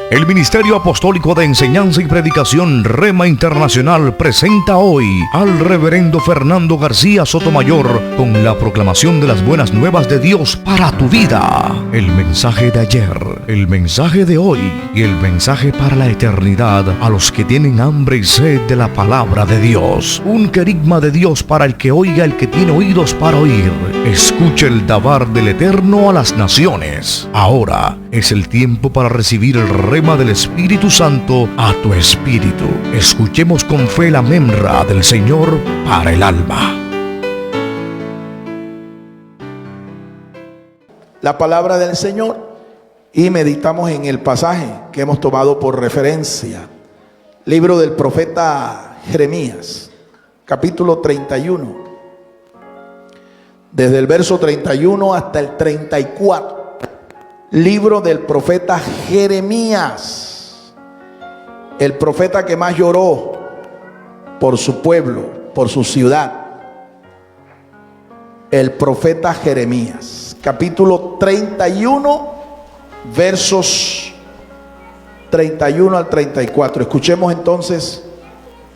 El Ministerio Apostólico de Enseñanza y Predicación Rema Internacional presenta hoy al Reverendo Fernando García Sotomayor con la proclamación de las buenas nuevas de Dios para tu vida. El mensaje de ayer, el mensaje de hoy y el mensaje para la eternidad a los que tienen hambre y sed de la palabra de Dios. Un querigma de Dios para el que oiga, el que tiene oídos para oír. Escucha el dabar del Eterno a las naciones. Ahora es el tiempo para recibir el rema del Espíritu Santo a tu espíritu. Escuchemos con fe la memra del Señor para el alma. La palabra del Señor, y meditamos en el pasaje que hemos tomado por referencia. Libro del profeta Jeremías, capítulo 31. Desde el verso 31 hasta el 34. Libro del profeta Jeremías, el profeta que más lloró por su pueblo, por su ciudad. El profeta Jeremías, capítulo 31, versos 31 al 34. Escuchemos entonces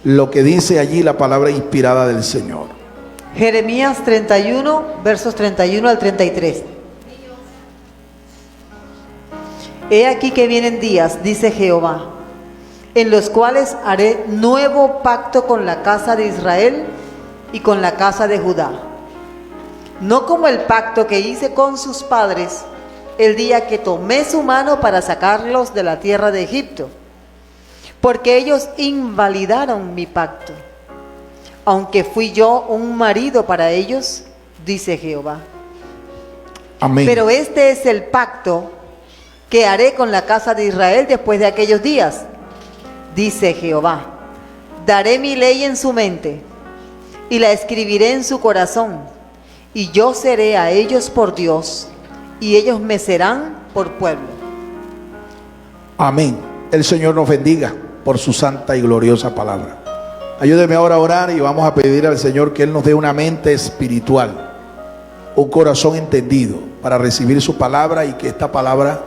lo que dice allí la palabra inspirada del Señor. Jeremías 31, versos 31 al 33. He aquí que vienen días, dice Jehová, en los cuales haré nuevo pacto con la casa de Israel y con la casa de Judá. No como el pacto que hice con sus padres el día que tomé su mano para sacarlos de la tierra de Egipto, porque ellos invalidaron mi pacto, aunque fui yo un marido para ellos, dice Jehová. Amén. Pero este es el pacto que haré con la casa de Israel después de aquellos días, dice Jehová. Daré mi ley en su mente y la escribiré en su corazón, y yo seré a ellos por Dios, y ellos me serán por pueblo. Amén. El Señor nos bendiga por su santa y gloriosa palabra. Ayúdeme ahora a orar y vamos a pedir al Señor que Él nos dé una mente espiritual, un corazón entendido para recibir su palabra, y que esta palabra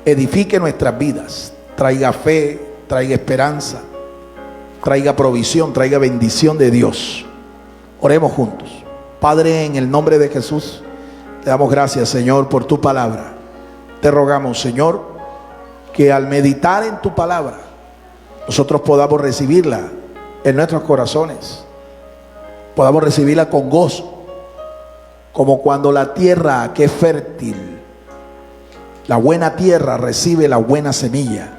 edifique nuestras vidas, traiga fe, traiga esperanza, traiga provisión, traiga bendición de Dios. Oremos juntos. Padre, en el nombre de Jesús, te damos gracias, Señor, por tu palabra. Te rogamos, Señor, que al meditar en tu palabra, nosotros podamos recibirla en nuestros corazones, podamos recibirla con gozo, como cuando la tierra que es fértil, la buena tierra recibe la buena semilla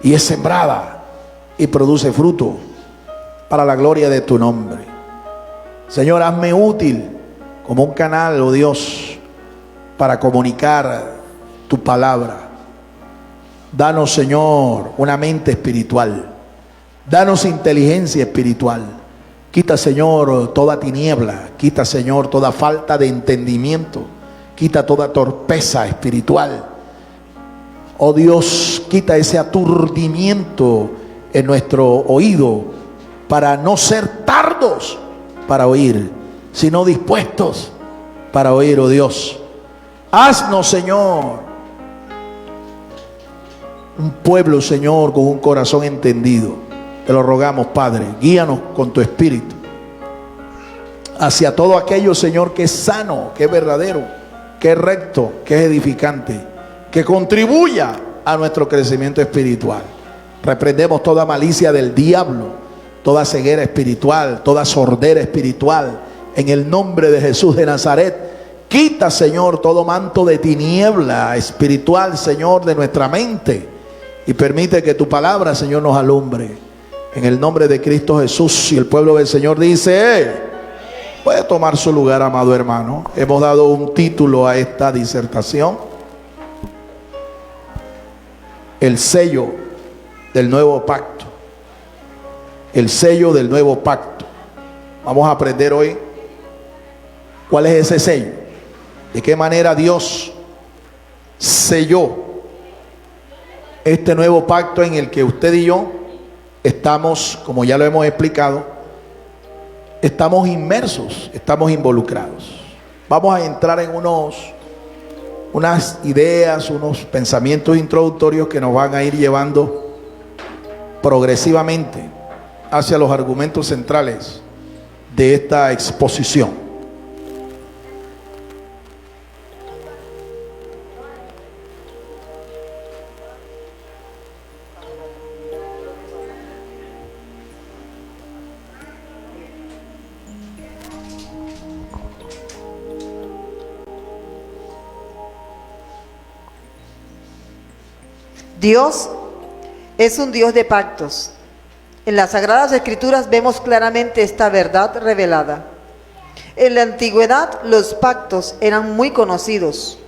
y es sembrada y produce fruto para la gloria de tu nombre. Señor, hazme útil como un canal, oh Dios, para comunicar tu palabra. Danos, Señor, una mente espiritual. Danos inteligencia espiritual. Quita, Señor, toda tiniebla. Quita, Señor, toda falta de entendimiento. Quita toda torpeza espiritual. Oh Dios, quita ese aturdimiento en nuestro oído, para no ser tardos para oír, sino dispuestos para oír, oh Dios. Haznos, Señor, un pueblo, Señor, con un corazón entendido. Te lo rogamos, Padre. Guíanos con tu Espíritu hacia todo aquello, Señor, que es sano, que es verdadero, que es recto, que es edificante, que contribuya a nuestro crecimiento espiritual. Reprendemos toda malicia del diablo, toda ceguera espiritual, toda sordera espiritual, en el nombre de Jesús de Nazaret. Quita, Señor, todo manto de tiniebla espiritual, Señor, de nuestra mente, y permite que tu palabra, Señor, nos alumbre, en el nombre de Cristo Jesús. Y el pueblo del Señor dice: puede tomar su lugar, amado hermano. Hemos dado un título a esta disertación: el sello del nuevo pacto. El sello del nuevo pacto. Vamos a aprender hoy cuál es ese sello, de qué manera Dios selló este nuevo pacto en el que usted y yo estamos, como ya lo hemos explicado, estamos inmersos, estamos involucrados. Vamos a entrar en unos unas ideas, unos pensamientos introductorios que nos van a ir llevando progresivamente hacia los argumentos centrales de esta exposición. Dios es un Dios de pactos. En las Sagradas Escrituras vemos claramente esta verdad revelada. En la antigüedad los pactos eran muy conocidos.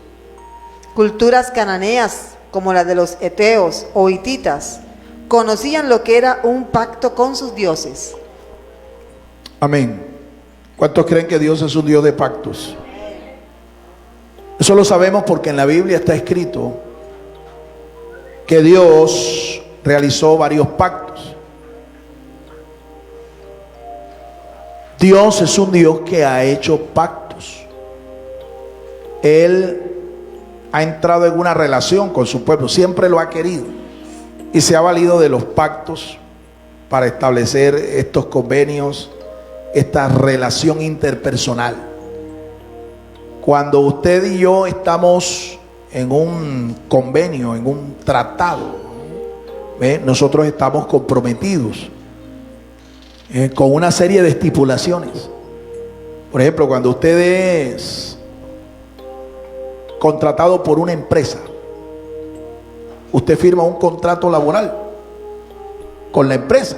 Culturas cananeas como la de los eteos o hititas conocían lo que era un pacto con sus dioses. Amén. ¿Cuántos creen que Dios es un Dios de pactos? Eso lo sabemos porque en la Biblia está escrito que Dios realizó varios pactos. Dios es un Dios que ha hecho pactos. Él ha entrado en una relación con su pueblo, siempre lo ha querido y se ha valido de los pactos para establecer estos convenios, esta relación interpersonal. Cuando usted y yo estamos en un convenio, en un tratado, nosotros estamos comprometidos con una serie de estipulaciones. Por ejemplo, cuando usted es contratado por una empresa, usted firma un contrato laboral con la empresa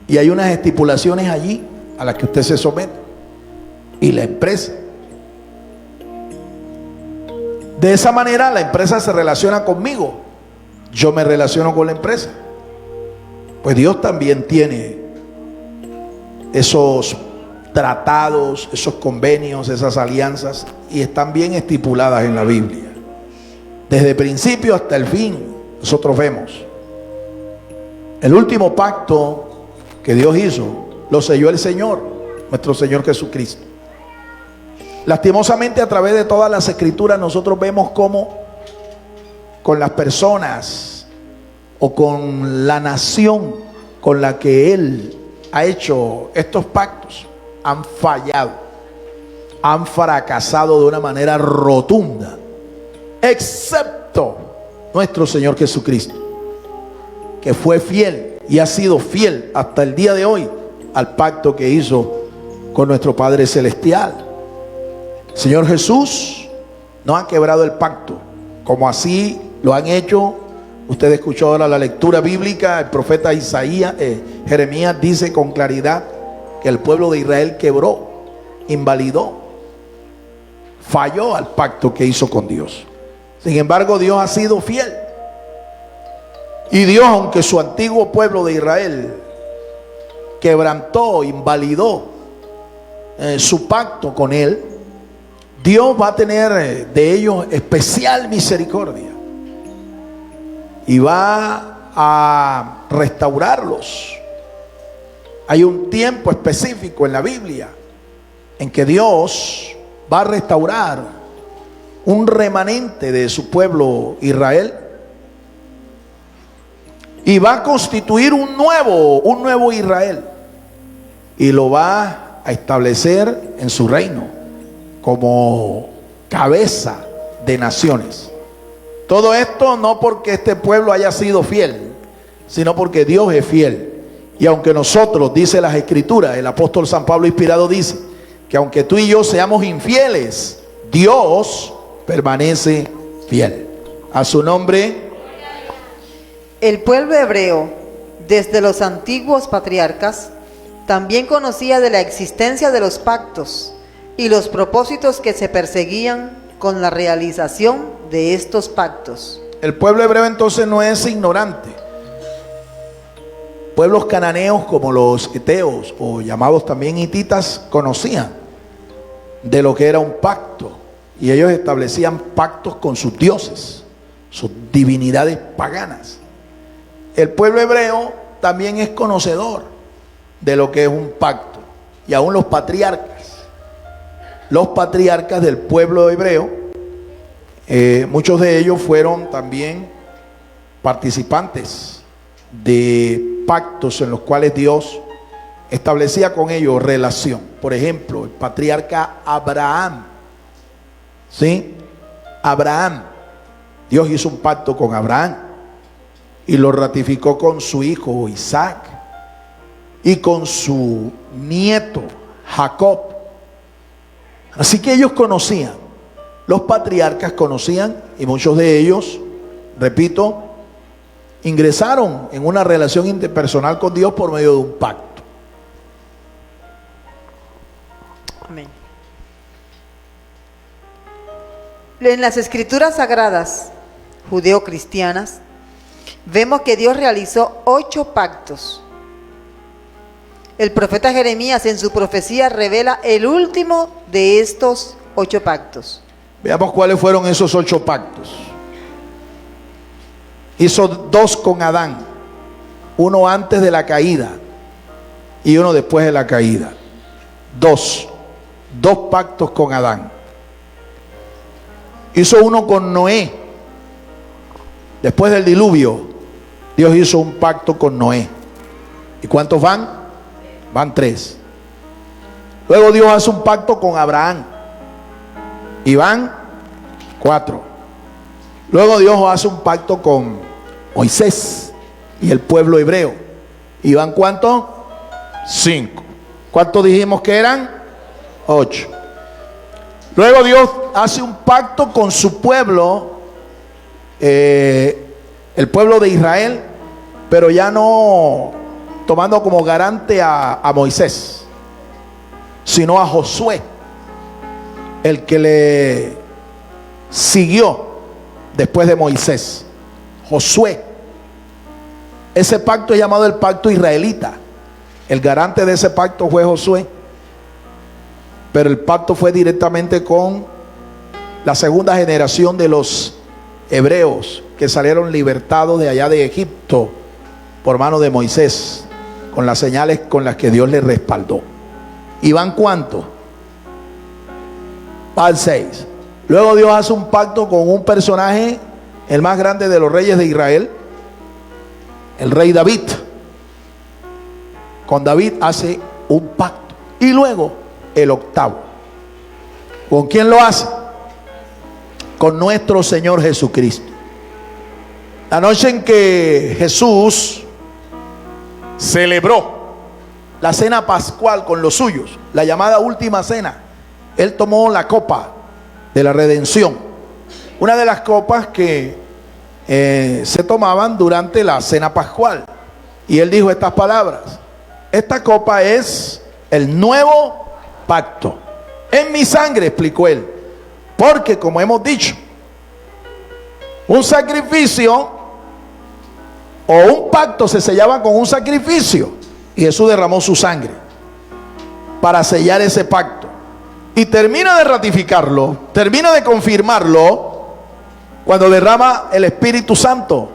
y hay unas estipulaciones allí a las que usted se somete, y la empresa, de esa manera la empresa se relaciona conmigo, yo me relaciono con la empresa. Pues Dios también tiene esos tratados, esos convenios, esas alianzas, y están bien estipuladas en la Biblia. Desde el principio hasta el fin, nosotros vemos. El último pacto que Dios hizo, lo selló el Señor, nuestro Señor Jesucristo. Lastimosamente, a través de todas las escrituras nosotros vemos cómo con las personas o con la nación con la que Él ha hecho estos pactos han fallado, han fracasado de una manera rotunda, excepto nuestro Señor Jesucristo, que fue fiel y ha sido fiel hasta el día de hoy al pacto que hizo con nuestro Padre Celestial. Señor Jesús no ha quebrado el pacto, como así lo han hecho. Usted escuchó ahora la lectura bíblica. El profeta Jeremías dice con claridad que el pueblo de Israel quebró, invalidó, falló al pacto que hizo con Dios. Sin embargo, Dios ha sido fiel. Y Dios, aunque su antiguo pueblo de Israel quebrantó, invalidó su pacto con Él, Dios va a tener de ellos especial misericordia y va a restaurarlos. Hay un tiempo específico en la Biblia en que Dios va a restaurar un remanente de su pueblo Israel y va a constituir un nuevo Israel, y lo va a establecer en su reino como cabeza de naciones. Todo esto no porque este pueblo haya sido fiel, sino porque Dios es fiel. Y aunque nosotros, dice las Escrituras, el apóstol San Pablo inspirado dice que aunque tú y yo seamos infieles, Dios permanece fiel. A su nombre. El pueblo hebreo, desde los antiguos patriarcas, también conocía de la existencia de los pactos y los propósitos que se perseguían con la realización de estos pactos. El pueblo hebreo entonces no es ignorante. Pueblos cananeos como los eteos, o llamados también hititas, conocían de lo que era un pacto, y ellos establecían pactos con sus dioses, sus divinidades paganas. El pueblo hebreo también es conocedor de lo que es un pacto, y aún los patriarcas del pueblo hebreo Muchos de ellos fueron también participantes de pactos en los cuales Dios establecía con ellos relación. Por ejemplo, el patriarca Abraham. ¿Sí? Abraham. Dios hizo un pacto con Abraham y lo ratificó con su hijo Isaac y con su nieto Jacob. Así que ellos conocían, los patriarcas conocían, y muchos de ellos, repito, ingresaron en una relación interpersonal con Dios por medio de un pacto. Amén. En las escrituras sagradas judeocristianas vemos que Dios realizó 8 pactos. El profeta Jeremías en su profecía revela el último de estos 8 pactos. Veamos cuáles fueron esos 8 pactos. Hizo 2 con Adán, uno antes de la caída y uno después de la caída. 2 pactos con Adán. Hizo uno con Noé. Después del diluvio, Dios hizo un pacto con Noé. ¿Y cuántos van? Van 3. Luego Dios hace un pacto con Abraham. Y van 4. Luego Dios hace un pacto con Moisés y el pueblo hebreo. ¿Y van cuántos? 5. ¿Cuántos dijimos que eran? 8. Luego Dios hace un pacto con su pueblo, el pueblo de Israel, pero ya no tomando como garante a Moisés, sino a Josué, el que le siguió después de Moisés. Josué. Ese pacto es llamado el pacto israelita. El garante de ese pacto fue Josué, pero el pacto fue directamente con la segunda generación de los hebreos que salieron libertados de allá de Egipto por mano de Moisés, con las señales con las que Dios les respaldó. ¿Y van cuántos? Van 6. Luego Dios hace un pacto con un personaje, el más grande de los reyes de Israel, el rey David. Con David hace un pacto. Y luego el 8. ¿Con quién lo hace? Con nuestro Señor Jesucristo. La noche en que Jesús celebró la cena pascual con los suyos, la llamada última cena, Él tomó la copa de la redención, una de las copas que se tomaban durante la cena pascual, y Él dijo estas palabras: esta copa es el nuevo pacto en mi sangre, explicó Él, porque como hemos dicho, un sacrificio o un pacto se sellaba con un sacrificio, y Jesús derramó su sangre para sellar ese pacto, y termina de ratificarlo, termina de confirmarlo cuando derrama el Espíritu Santo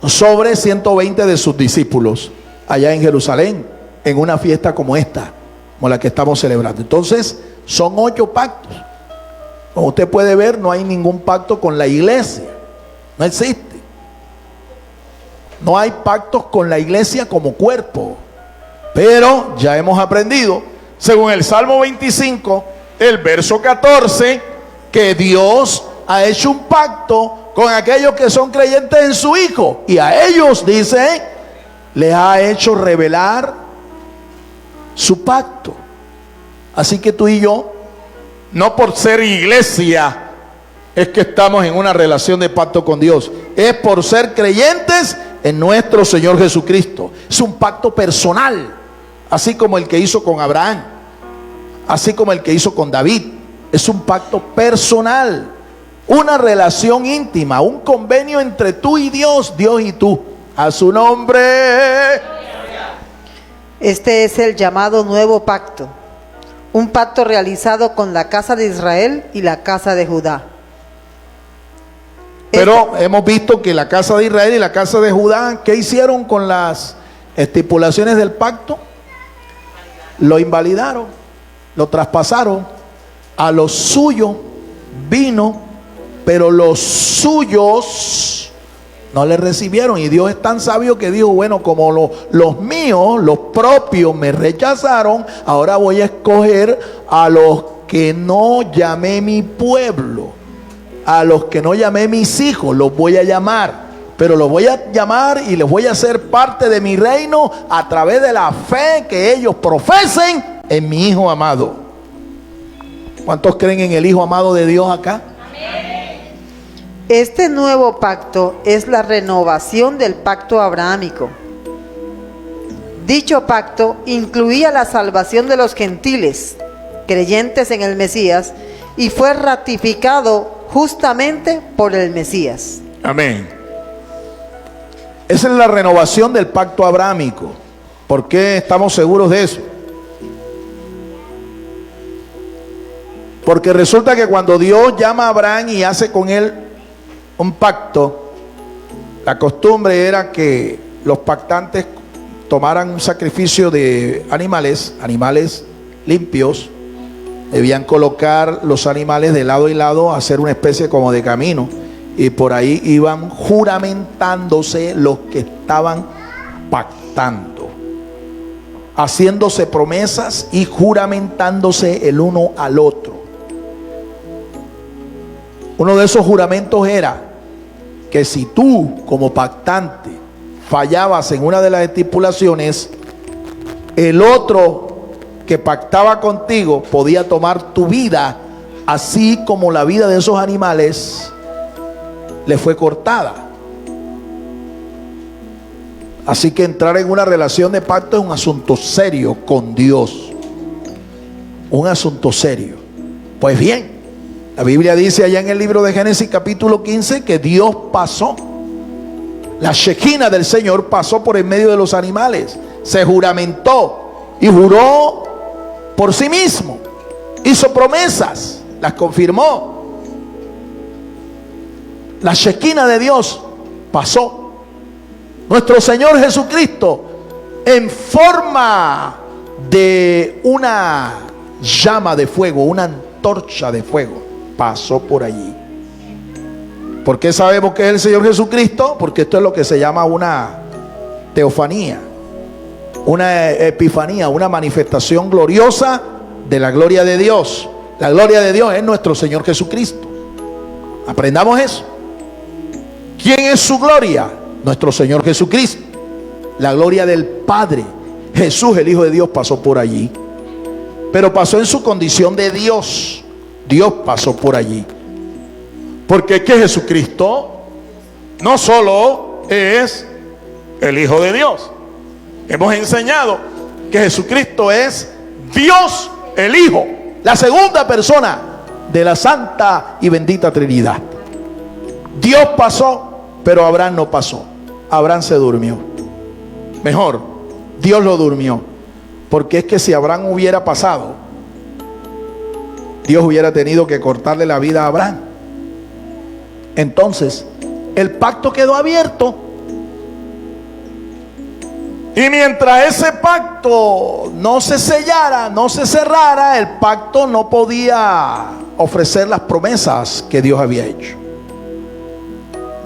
sobre 120 de sus discípulos allá en Jerusalén, en una fiesta como esta, como la que estamos celebrando. Entonces son 8 pactos. Como usted puede ver, no hay ningún pacto con la iglesia, no existe. No hay pactos con la iglesia como cuerpo. Pero ya hemos aprendido, según el Salmo 25, el verso 14, que Dios ha hecho un pacto con aquellos que son creyentes en su Hijo, y a ellos, dice, les ha hecho revelar su pacto. Así que tú y yo, no por ser iglesia es que estamos en una relación de pacto con Dios, es por ser creyentes en nuestro Señor Jesucristo. Es un pacto personal, así como el que hizo con Abraham, así como el que hizo con David. Es un pacto personal, una relación íntima, un convenio entre tú y Dios, Dios y tú. A su nombre. Este es el llamado nuevo pacto, un pacto realizado con la casa de Israel y la casa de Judá. Pero hemos visto que la casa de Israel y la casa de Judá, ¿qué hicieron con las estipulaciones del pacto? Lo invalidaron, lo traspasaron. A lo suyo vino pero los suyos no le recibieron. Y Dios es tan sabio que dijo, bueno, como los míos, los propios me rechazaron, ahora voy a escoger a los que no llamé mi pueblo, a los que no llamé mis hijos, los voy a llamar. Pero los voy a llamar y les voy a hacer parte de mi reino a través de la fe que ellos profesen en mi Hijo amado. ¿Cuántos creen en el Hijo amado de Dios acá? Este nuevo pacto es la renovación del pacto abrahámico. Dicho pacto incluía la salvación de los gentiles, creyentes en el Mesías, y fue ratificado justamente por el Mesías. Amén. Esa es la renovación del pacto abrahámico. ¿Por qué estamos seguros de eso? Porque resulta que cuando Dios llama a Abraham y hace con él un pacto, la costumbre era que los pactantes tomaran un sacrificio de animales limpios, debían colocar los animales de lado y lado, hacer una especie como de camino, y por ahí iban juramentándose los que estaban pactando, haciéndose promesas y juramentándose el uno al otro. Uno de esos juramentos era que si tú como pactante fallabas en una de las estipulaciones, el otro que pactaba contigo podía tomar tu vida, así como la vida de esos animales le fue cortada. Así que entrar en una relación de pacto es un asunto serio con Dios, un asunto serio. Pues bien, la Biblia dice allá en el libro de Génesis capítulo 15 que Dios pasó, la Shekina del Señor pasó por en medio de los animales, se juramentó y juró por sí mismo, hizo promesas, las confirmó. La Shekina de Dios pasó. Nuestro Señor Jesucristo, en forma de una llama de fuego, una antorcha de fuego, pasó por allí. ¿Por qué sabemos que es el Señor Jesucristo? Porque esto es lo que se llama una teofanía, una epifanía, una manifestación gloriosa de la gloria de Dios. La gloria de Dios es nuestro Señor Jesucristo. Aprendamos eso. ¿Quién es su gloria? Nuestro Señor Jesucristo. La gloria del Padre. Jesús, el Hijo de Dios, pasó por allí, pero pasó en su condición de Dios. Dios pasó por allí, porque es que Jesucristo no solo es el Hijo de Dios. Hemos enseñado que Jesucristo es Dios el Hijo, la segunda persona de la Santa y Bendita Trinidad. Dios pasó, pero Abraham no pasó. Abraham se durmió. Mejor, Dios lo durmió, porque es que si Abraham hubiera pasado, Dios hubiera tenido que cortarle la vida a Abraham. Entonces, el pacto quedó abierto. Y mientras ese pacto no se sellara, no se cerrara, el pacto no podía ofrecer las promesas que Dios había hecho.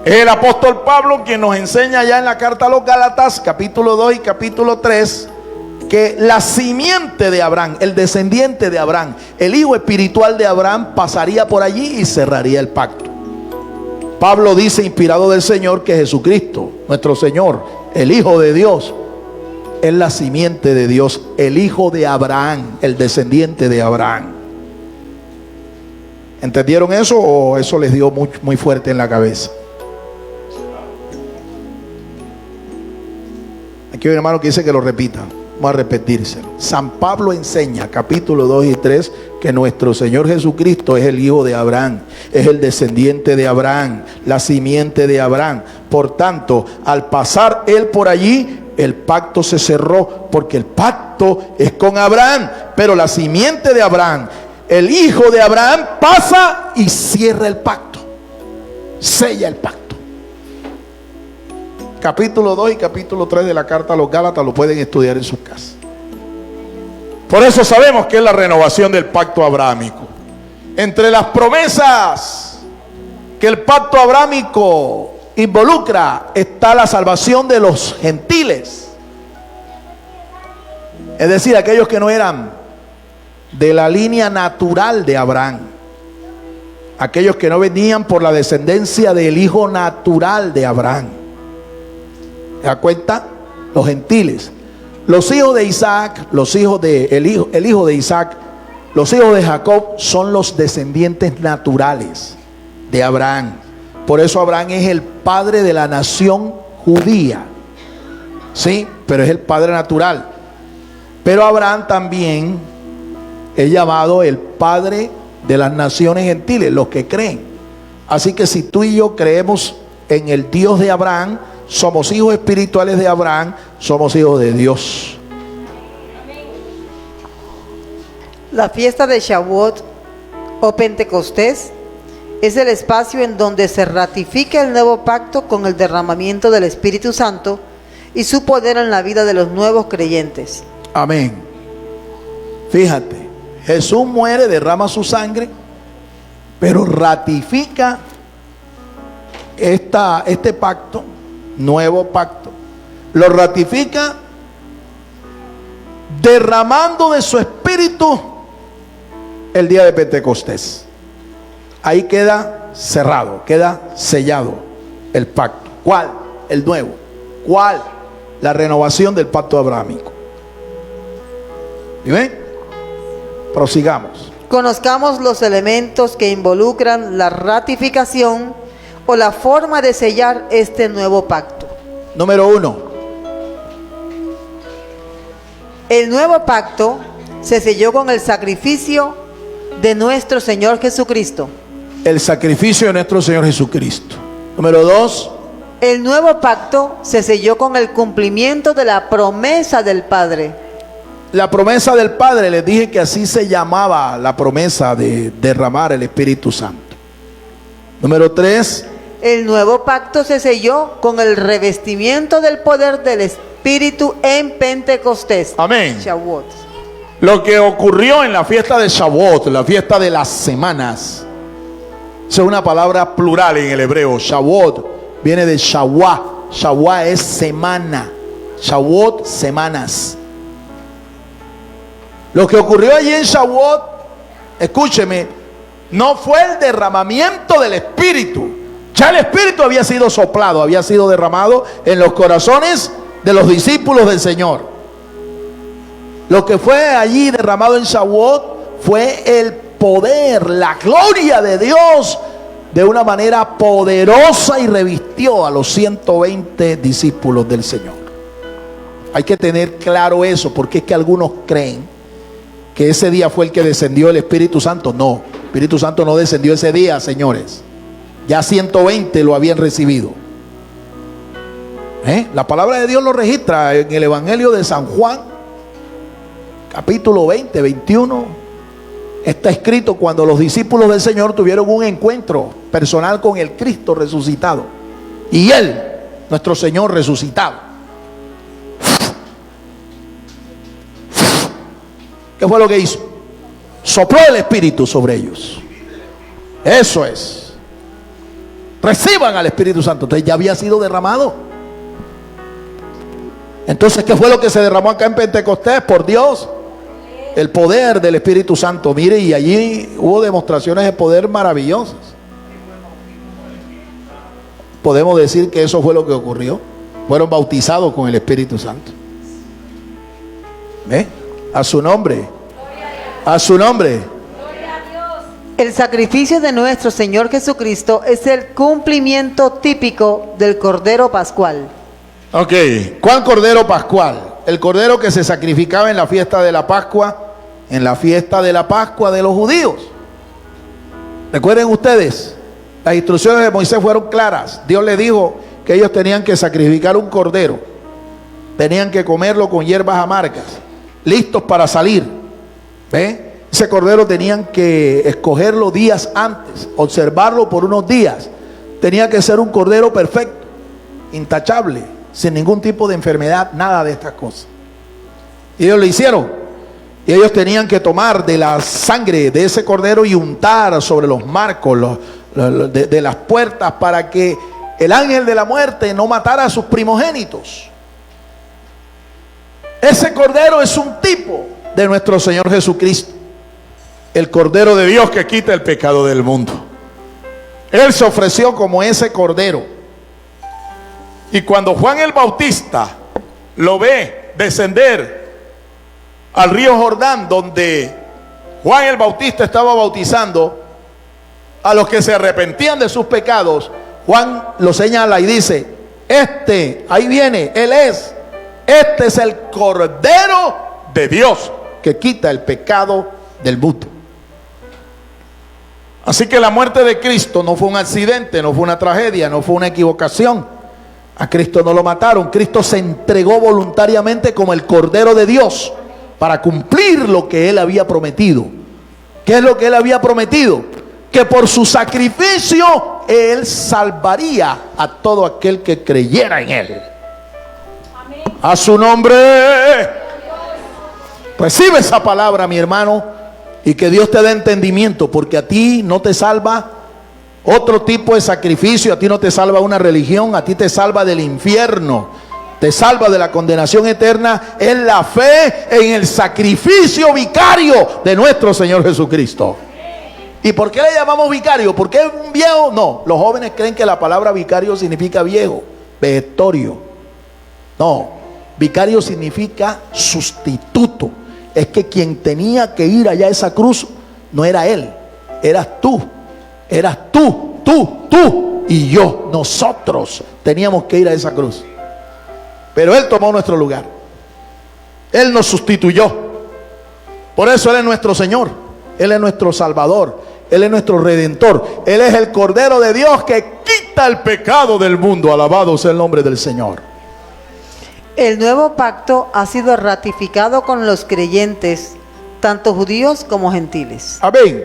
Es el apóstol Pablo quien nos enseña ya en la carta a los Gálatas, capítulo 2 y capítulo 3, que la simiente de Abraham, el descendiente de Abraham, el hijo espiritual de Abraham, pasaría por allí y cerraría el pacto. Pablo dice, inspirado del Señor, que Jesucristo, nuestro Señor, el Hijo de Dios, es la simiente de Dios, el hijo de Abraham, el descendiente de Abraham. ¿Entendieron eso o eso les dio muy fuerte en la cabeza? Aquí hay un hermano que dice que lo repita. Vamos a repetírselo. San Pablo enseña, capítulo 2 y 3, que nuestro Señor Jesucristo es el hijo de Abraham, es el descendiente de Abraham, la simiente de Abraham. Por tanto, al pasar él por allí, el pacto se cerró, porque el pacto es con Abraham, pero la simiente de Abraham, el hijo de Abraham, pasa y cierra el pacto, sella el pacto. Capítulo 2 y capítulo 3 de la carta a los Gálatas lo pueden estudiar en sus casas. Por eso sabemos que es la renovación del pacto abrahámico. Entre las promesas que el pacto abrámico involucra está la salvación de los gentiles, es decir, aquellos que no eran de la línea natural de Abraham, aquellos que no venían por la descendencia del hijo natural de Abraham. ¿Se da cuenta? Los gentiles, los hijos de Isaac, los hijos de el hijo de Isaac, los hijos de Jacob son los descendientes naturales de Abraham. Por eso Abraham es el padre de la nación judía, sí, pero es el padre natural. Pero Abraham también es llamado el padre de las naciones gentiles, los que creen. Así que si tú y yo creemos en el Dios de Abraham, somos hijos espirituales de Abraham, somos hijos de Dios. La fiesta de Shavuot o Pentecostés es el espacio en donde se ratifica el nuevo pacto con el derramamiento del Espíritu Santo y su poder en la vida de los nuevos creyentes. Amén. Fíjate, Jesús muere, derrama su sangre, pero ratifica este pacto, nuevo pacto. Lo ratifica derramando de su espíritu el día de Pentecostés. Ahí queda cerrado, queda sellado el pacto. ¿Cuál? El nuevo. ¿Cuál? La renovación del pacto abrámico. ¿Y ven? Prosigamos. Conozcamos los elementos que involucran la ratificación o la forma de sellar este nuevo pacto. Número 1. El nuevo pacto se selló con el sacrificio de nuestro Señor Jesucristo. El sacrificio de nuestro Señor Jesucristo. Número 2. El nuevo pacto se selló con el cumplimiento de la promesa del Padre. La promesa del Padre, les dije que así se llamaba la promesa de derramar el Espíritu Santo. Número 3. El nuevo pacto se selló con el revestimiento del poder del Espíritu en Pentecostés. Amén. Shavuot. Lo que ocurrió en la fiesta de Shavuot, la fiesta de las semanas, es una palabra plural en el hebreo. Shavuot viene de Shawah. Shawah es semana. Shavuot, semanas. Lo que ocurrió allí en Shavuot, escúcheme, no fue el derramamiento del Espíritu. Ya el Espíritu había sido soplado, había sido derramado en los corazones de los discípulos del Señor. Lo que fue allí derramado en Shavuot fue el poder, la gloria de Dios de una manera poderosa, y revistió a los 120 discípulos del Señor. Hay que tener claro eso, porque es que algunos creen que ese día fue el que descendió el Espíritu Santo. No, el Espíritu Santo no descendió ese día, señores. Ya 120 lo habían recibido. La palabra de Dios lo registra en el Evangelio de San Juan, capítulo 20, 21. Está escrito cuando los discípulos del Señor tuvieron un encuentro personal con el Cristo resucitado. Y Él, nuestro Señor resucitado. ¿Qué fue lo que hizo? Sopló el Espíritu sobre ellos. Eso es. Reciban al Espíritu Santo. Entonces ya había sido derramado. Entonces, ¿qué fue lo que se derramó acá en Pentecostés? Por Dios, el poder del Espíritu Santo. Mire, y allí hubo demostraciones de poder maravillosas. Podemos decir que eso fue lo que ocurrió. Fueron bautizados con el Espíritu Santo. ¿Ve? A su nombre. A su nombre. El sacrificio de nuestro Señor Jesucristo es el cumplimiento típico del Cordero Pascual. Ok, ¿cuál Cordero Pascual? El Cordero que se sacrificaba en la fiesta de la Pascua, en la fiesta de la Pascua de los judíos. Recuerden ustedes, las instrucciones de Moisés fueron claras. Dios les dijo que ellos tenían que sacrificar un cordero, tenían que comerlo con hierbas amargas, listos para salir. ¿Ve? Ese cordero tenían que escogerlo días antes, observarlo por unos días. Tenía que ser un cordero perfecto, intachable, sin ningún tipo de enfermedad, nada de estas cosas. Y ellos lo hicieron. Y ellos tenían que tomar de la sangre de ese cordero y untar sobre los marcos, de las puertas para que el ángel de la muerte no matara a sus primogénitos. Ese cordero es un tipo de nuestro Señor Jesucristo, el Cordero de Dios que quita el pecado del mundo. Él se ofreció como ese cordero. Y cuando Juan el Bautista lo ve descender al río Jordán, donde Juan el Bautista estaba bautizando a los que se arrepentían de sus pecados, Juan lo señala y dice: ahí viene, este es el Cordero de Dios que quita el pecado del mundo. Así que la muerte de Cristo no fue un accidente, no fue una tragedia, no fue una equivocación. A Cristo no lo mataron. Cristo se entregó voluntariamente como el Cordero de Dios para cumplir lo que Él había prometido. ¿Qué es lo que Él había prometido? Que por su sacrificio Él salvaría a todo aquel que creyera en Él. Amén. A su nombre. Recibe esa palabra, mi hermano, y que Dios te dé entendimiento, porque a ti no te salva otro tipo de sacrificio, a ti no te salva una religión, a ti te salva del infierno, te salva de la condenación eterna. Es la fe en el sacrificio vicario de nuestro Señor Jesucristo. ¿Y por qué le llamamos vicario? ¿Porque es un viejo? No, los jóvenes creen que la palabra vicario significa viejo, vegetorio. No, vicario significa sustituto. Es que quien tenía que ir allá a esa cruz no era él, eras tú y yo. Nosotros teníamos que ir a esa cruz, pero Él tomó nuestro lugar. Él nos sustituyó. Por eso Él es nuestro Señor, Él es nuestro Salvador, Él es nuestro Redentor. Él es el Cordero de Dios que quita el pecado del mundo. Alabado sea el nombre del Señor. El nuevo pacto ha sido ratificado con los creyentes, tanto judíos como gentiles. Amén.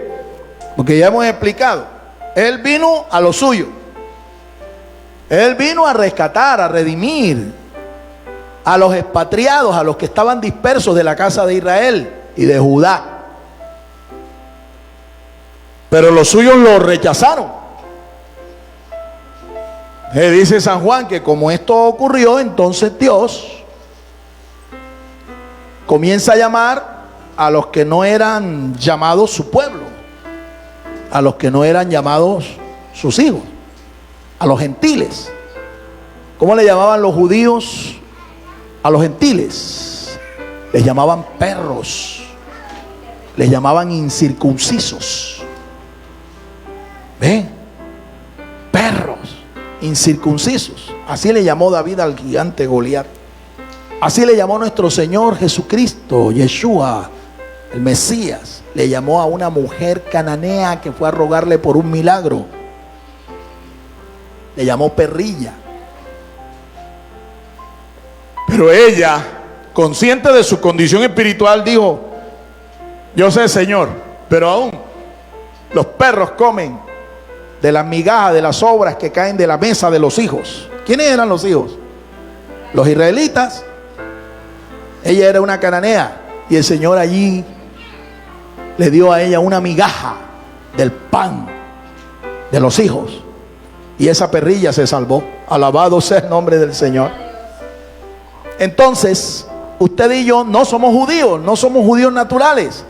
Porque ya hemos explicado, Él vino a lo suyo. Él vino a rescatar, a redimir a los expatriados, a los que estaban dispersos de la casa de Israel y de Judá. Pero los suyos lo rechazaron. Dice San Juan que como esto ocurrió, entonces Dios comienza a llamar a los que no eran llamados su pueblo, a los que no eran llamados sus hijos, a los gentiles. ¿Cómo le llamaban los judíos a los gentiles? Les llamaban perros, les llamaban incircuncisos. ¿Ven? Perros incircuncisos. Así le llamó David al gigante Goliat. Así le llamó nuestro Señor Jesucristo, Yeshua, el Mesías. Le llamó a una mujer cananea que fue a rogarle por un milagro. Le llamó perrilla. Pero ella, consciente de su condición espiritual, dijo: yo sé, Señor, pero aún los perros comen de las migajas, de las sobras que caen de la mesa de los hijos. ¿Quiénes eran los hijos? Los israelitas. Ella era una cananea y el Señor allí le dio a ella una migaja del pan de los hijos, y esa perrilla se salvó. Alabado sea el nombre del Señor. Entonces, usted y yo no somos judíos, no somos judíos naturales,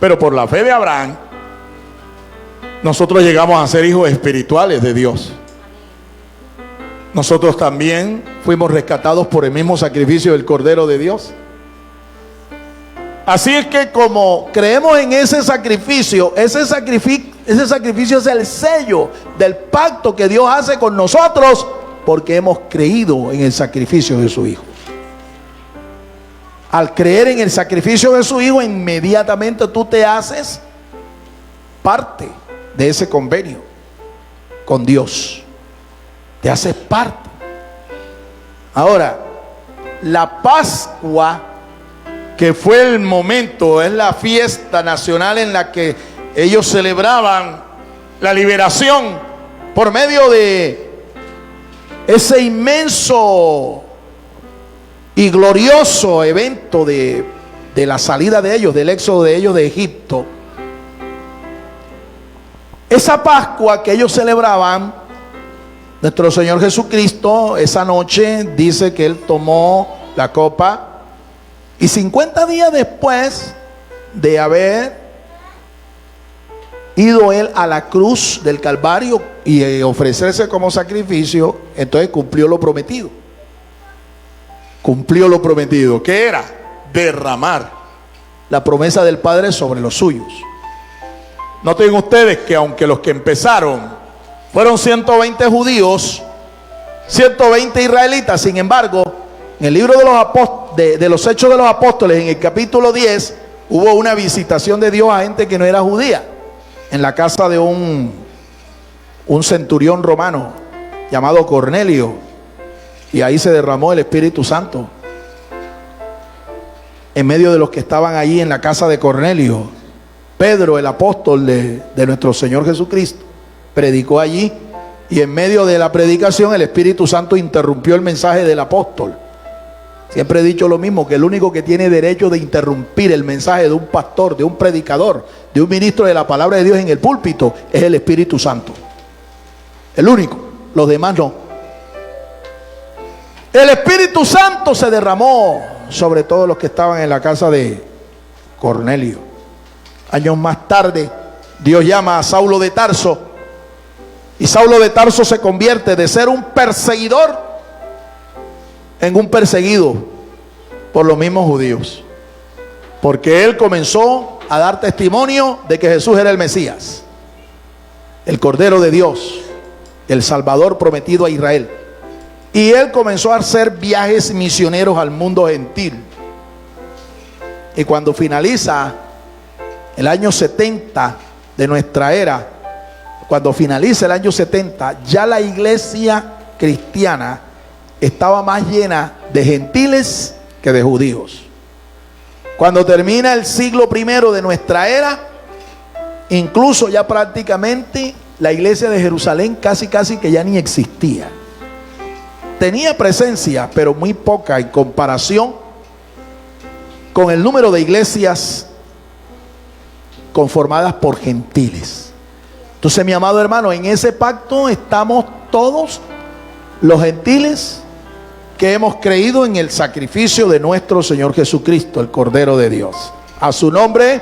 pero por la fe de Abraham nosotros llegamos a ser hijos espirituales de Dios. Nosotros también fuimos rescatados por el mismo sacrificio del Cordero de Dios. Así es que como creemos en ese sacrificio es el sello del pacto que Dios hace con nosotros, porque hemos creído en el sacrificio de su Hijo. Al creer en el sacrificio de su Hijo, inmediatamente tú te haces parte de ese convenio con Dios. Te haces parte. Ahora, la Pascua, que fue el momento, es la fiesta nacional en la que ellos celebraban la liberación por medio de ese inmenso y glorioso evento de la salida de ellos, del éxodo de ellos de Egipto. Esa Pascua que ellos celebraban, nuestro Señor Jesucristo, esa noche dice que Él tomó la copa y 50 días después de haber ido Él a la cruz del Calvario y ofrecerse como sacrificio, entonces cumplió lo prometido. Cumplió lo prometido. ¿Qué era? Derramar la promesa del Padre sobre los suyos. Noten ustedes que aunque los que empezaron fueron 120 judíos, 120 israelitas, sin embargo, en el libro de los Hechos de los Apóstoles, en el capítulo 10, hubo una visitación de Dios a gente que no era judía, en la casa de un centurión romano llamado Cornelio, y ahí se derramó el Espíritu Santo en medio de los que estaban allí en la casa de Cornelio. Pedro, el apóstol de nuestro Señor Jesucristo, predicó allí, y en medio de la predicación el Espíritu Santo interrumpió el mensaje del apóstol. Siempre he dicho lo mismo, que el único que tiene derecho de interrumpir el mensaje de un pastor, de un predicador, de un ministro de la palabra de Dios en el púlpito, es el Espíritu Santo. El único, los demás no. El Espíritu Santo se derramó sobre todos los que estaban en la casa de Cornelio. Años más tarde, Dios llama a Saulo de Tarso, y Saulo de Tarso se convierte de ser un perseguidor en un perseguido por los mismos judíos, porque él comenzó a dar testimonio de que Jesús era el Mesías, el Cordero de Dios, el Salvador prometido a Israel. Y él comenzó a hacer viajes misioneros al mundo gentil. Y cuando finaliza el año 70 de nuestra era, cuando finaliza el año 70, ya la iglesia cristiana estaba más llena de gentiles que de judíos. Cuando termina el siglo I de nuestra era, incluso ya prácticamente la iglesia de Jerusalén casi que ya ni existía. Tenía presencia, pero muy poca en comparación con el número de iglesias conformadas por gentiles. Entonces, mi amado hermano, en ese pacto estamos todos los gentiles que hemos creído en el sacrificio de nuestro Señor Jesucristo, el Cordero de Dios. A su nombre.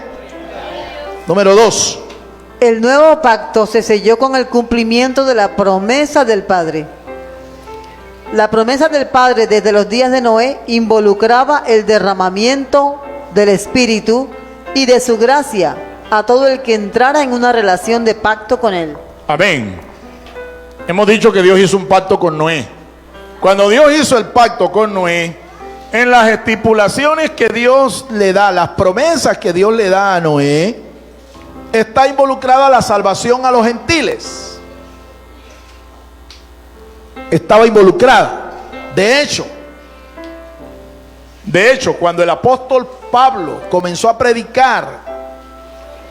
Número 2. El nuevo pacto se selló con el cumplimiento de la promesa del Padre. La promesa del Padre desde los días de Noé involucraba el derramamiento del Espíritu y de su gracia a todo el que entrara en una relación de pacto con Él. Amén. Hemos dicho que Dios hizo un pacto con Noé. Cuando Dios hizo el pacto con Noé, en las estipulaciones que Dios le da, las promesas que Dios le da a Noé, está involucrada la salvación a los gentiles. Estaba involucrada. De hecho, cuando el apóstol Pablo comenzó a predicar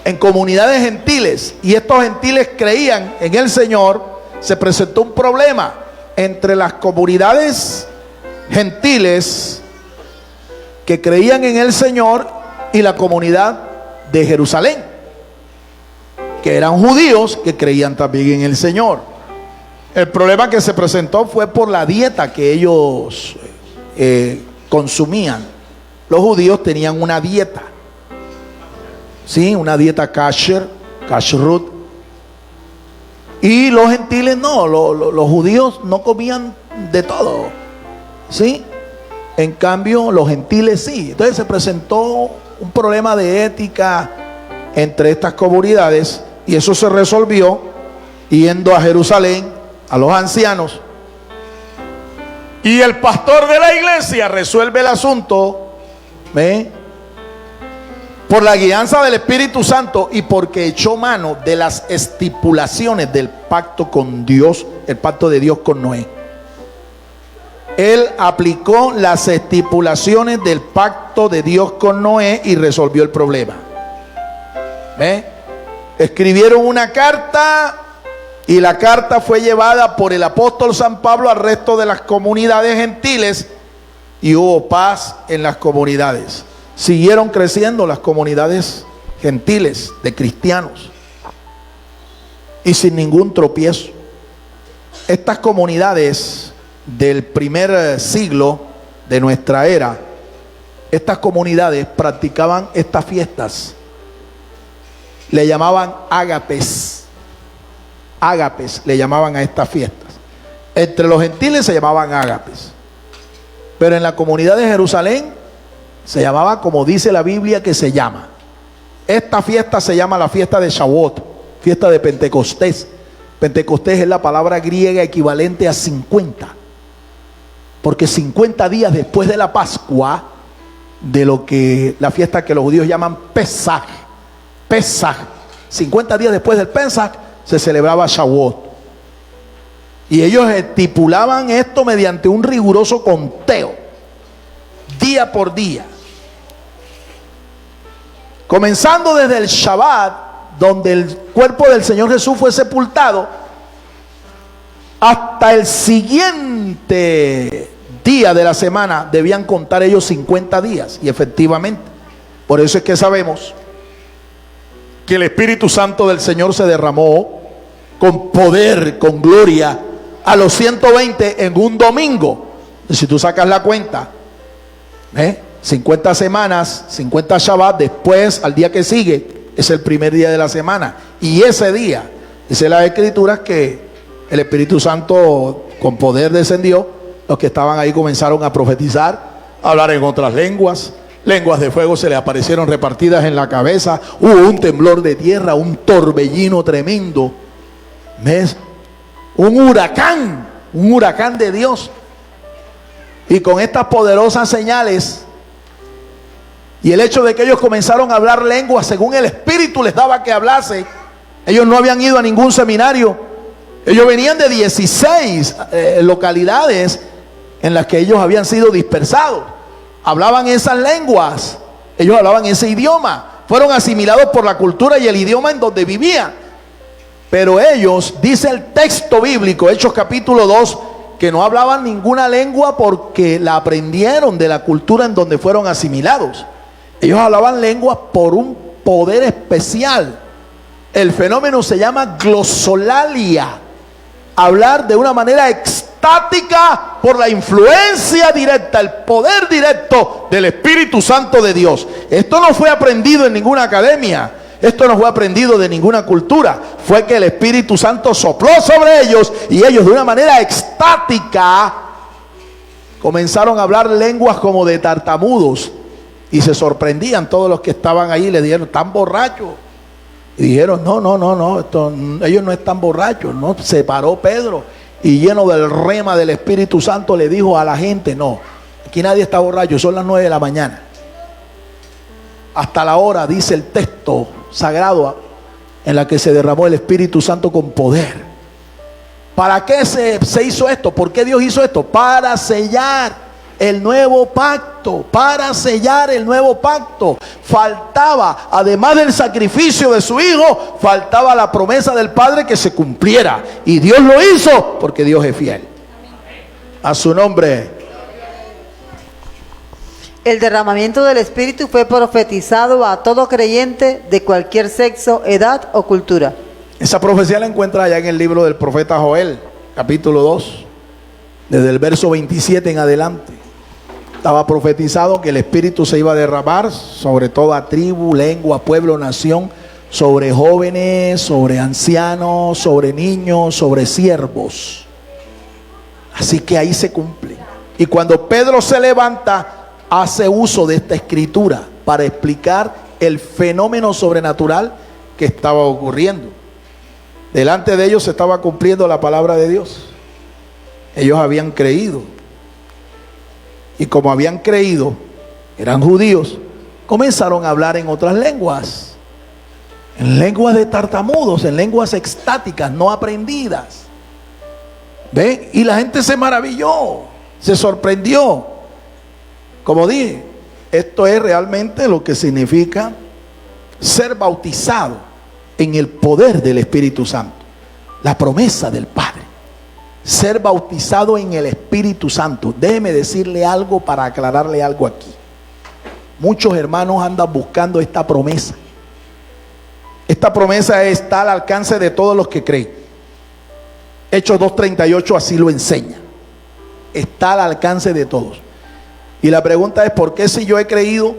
en comunidades gentiles y estos gentiles creían en el Señor, se presentó un problema entre las comunidades gentiles que creían en el Señor y la comunidad de Jerusalén, que eran judíos que creían también en el Señor. El problema que se presentó fue por la dieta que ellos consumían. Los judíos tenían una dieta, ¿sí? Una dieta kashrut. Y los gentiles no, los judíos no comían de todo, ¿sí? En cambio, los gentiles sí. Entonces se presentó un problema de ética entre estas comunidades, y eso se resolvió yendo a Jerusalén, a los ancianos, y el pastor de la iglesia resuelve el asunto, por la guianza del Espíritu Santo y porque echó mano de las estipulaciones del pacto con Dios, el pacto de Dios con Noé. Él aplicó las estipulaciones del pacto de Dios con Noé y resolvió el problema. Escribieron una carta, y la carta fue llevada por el apóstol San Pablo al resto de las comunidades gentiles, y hubo paz en las comunidades. Siguieron creciendo las comunidades gentiles de cristianos. y sin ningún tropiezo. Estas comunidades del primer siglo de nuestra era, estas comunidades practicaban estas fiestas. Le llamaban ágapes. Ágapes le llamaban a estas fiestas. Entre los gentiles se llamaban ágapes. Pero en la comunidad de Jerusalén se llamaba como dice la Biblia que se llama. Esta fiesta se llama la fiesta de Shavuot, fiesta de Pentecostés. Pentecostés es la palabra griega equivalente a 50. Porque 50 días después de la Pascua, de lo que la fiesta que los judíos llaman Pesaj, 50 días después del Pesaj se celebraba Shavuot. Y ellos estipulaban esto mediante un riguroso conteo, día por día. Comenzando desde el Shabbat, donde el cuerpo del Señor Jesús fue sepultado, hasta el siguiente día de la semana debían contar ellos 50 días. Y efectivamente, por eso es que sabemos que el Espíritu Santo del Señor se derramó con poder, con gloria, a los 120 en un domingo. Y si tú sacas la cuenta, 50 semanas, 50 Shabbat, después al día que sigue es el primer día de la semana. Y ese día, dice las Escrituras que el Espíritu Santo con poder descendió. Los que estaban ahí comenzaron a profetizar, a hablar en otras lenguas. Lenguas de fuego se le aparecieron repartidas en la cabeza. Hubo un temblor de tierra, un torbellino tremendo. ¿Ves? Un huracán de Dios. Y con estas poderosas señales y el hecho de que ellos comenzaron a hablar lenguas según el Espíritu les daba que hablase. Ellos no habían ido a ningún seminario. Ellos venían de 16 localidades en las que ellos habían sido dispersados. Hablaban esas lenguas. Ellos hablaban ese idioma. Fueron asimilados por la cultura y el idioma en donde vivían. Pero ellos, dice el texto bíblico, Hechos capítulo 2, que no hablaban ninguna lengua porque la aprendieron de la cultura en donde fueron asimilados. Ellos hablaban lenguas por un poder especial. El fenómeno se llama glosolalia. Hablar de una manera extática por la influencia directa, el poder directo del Espíritu Santo de Dios. Esto no fue aprendido en ninguna academia. Esto no fue aprendido de ninguna cultura. Fue que el Espíritu Santo sopló sobre ellos y ellos de una manera extática comenzaron a hablar lenguas como de tartamudos. Y se sorprendían todos los que estaban ahí. Le dijeron, ¿están borrachos? Y dijeron, no, ellos no están borrachos. No, se paró Pedro y lleno del rema del Espíritu Santo le dijo a la gente, no, aquí nadie está borracho, son las 9 de la mañana. Hasta la hora, dice el texto sagrado, en la que se derramó el Espíritu Santo con poder. ¿Para qué se hizo esto? ¿Por qué Dios hizo esto? Para sellar el nuevo pacto, para sellar el nuevo pacto. Faltaba, además del sacrificio de su hijo, faltaba la promesa del Padre que se cumpliera. Y Dios lo hizo porque Dios es fiel. A su nombre. El derramamiento del Espíritu fue profetizado a todo creyente de cualquier sexo, edad o cultura. Esa profecía la encuentra allá en el libro del profeta Joel, capítulo 2, desde el verso 27 en adelante. Estaba profetizado que el Espíritu se iba a derramar sobre toda tribu, lengua, pueblo, nación, sobre jóvenes, sobre ancianos, sobre niños, sobre siervos. Así que ahí se cumple. Y cuando Pedro se levanta, hace uso de esta escritura para explicar el fenómeno sobrenatural que estaba ocurriendo. Delante de ellos se estaba cumpliendo la palabra de Dios. Ellos habían creído. Y como habían creído, eran judíos, comenzaron a hablar en otras lenguas. En lenguas de tartamudos, en lenguas extáticas, no aprendidas. ¿Ven? Y la gente se maravilló, se sorprendió. Como dije, esto es realmente lo que significa ser bautizado en el poder del Espíritu Santo. La promesa del Padre. Ser bautizado en el Espíritu Santo. Déjeme decirle algo para aclararle algo aquí. Muchos hermanos andan buscando esta promesa Esta promesa está al alcance de todos los que creen. Hechos 2:38 así lo enseña. Está al alcance de todos. Y la pregunta es, ¿por qué si yo he creído?